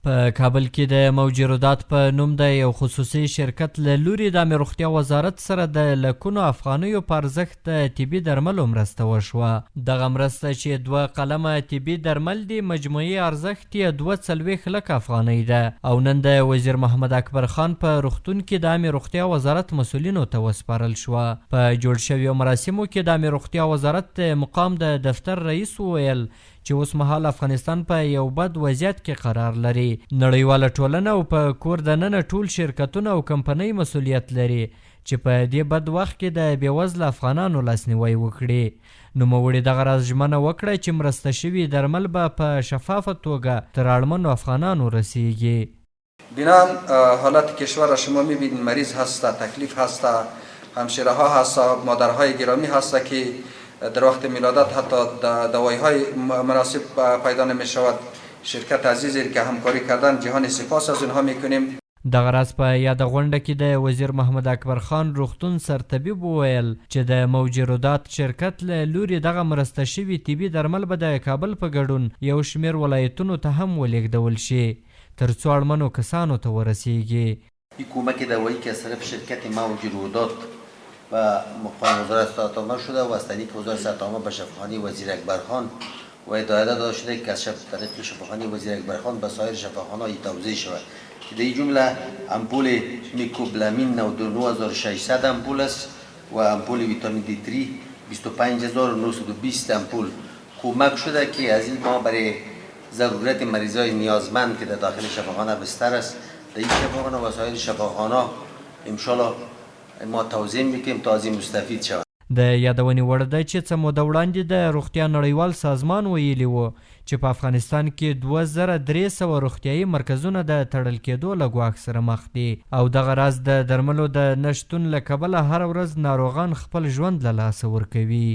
په کابل کې د موجودات په نوم د یو خصوصي شرکت له لوري د روغتیا وزارت سره د لکونو افغانیو په ارزښت د طبي درملو مرسته وشوه. دغه مرسته چې 2 قلمه طبي درمل دي مجموعي ارزښت یې 2.40 لک افغانۍ ده او نن د وزیر محمد اکبر خان په روغتون کې د روغتیا وزارت مسؤلینو ته وسپارل شوه. په جوړ شویو مراسمو کې د روغتیا وزارت مقام د دفتر رئیس وویل چې اوس مهال افغانستان په یو بد وضعیت کې قرار لري. نړیواله ټولنه او په کور دننه ټول شرکتونه او کمپنۍ مسؤلیت لري چې په دې بد وخت کې د بېوزله افغانانو لاسنیوی وکړي. نوموړي دغه راز ژمنه وکړه چې مرسته شوي درمل به په شفافه توګه تر اړمنو افغانانو رسیږي. بینان حالت کشور را شما میبینید مریض هست، تکلیف هست، همشیره ها هست، مادرهای گرامی هست که در وقت میلادت حتی دوایی های مناسب پیدا نمی شود. شرکت عزیزی که همکاری کردن جهان سپاس از اونها میکنیم. دغه راز په یاد غونډه کې د وزیر محمد اکبر خان روغتون سرطبیب وویل چې د موجودات شرکت له لوري دغه مرسته شوي طبي درمل به د کابل په ګډون یو شمیر ولایتونو ته هم ولېږدول شي تر څو اړمنو کسانو ته ورسیږي. این کمک دوایی که از طرف شرکت موجودات و مقام وزارت صحت عامه شده و از طریق وزارت صحت عامه به شفاخانه وزیر اکبر خان و هدایت داده شده که از طریق شفاخانه وزیر اکبر خان به سایر شفاخانه‌های توزیع شود که در این جمله امپول میکوبلامین 99600 امپول است و امپول ویتامین D3 25920 امپول کمک شده که از این ما برای ضرورت مریضای نیازمند که در داخل شفاخانه بستر است در این شفاخانه و سایر شفاخانه ان شاء الله ما توضیح میکنیم تا از این مستفید شود. د یادونې وړ ده چې څه موده وړاندې د روغتیا نړیوال سازمان ویلي و چې په افغانستان کې 2300 روغتیایي مرکزونه د تړل کېدو له ګواښ سره مخ دي او دغه راز د درملو د نشتون له کبله هر ورځ ناروغان خپل ژوند له لاسه ورکوي.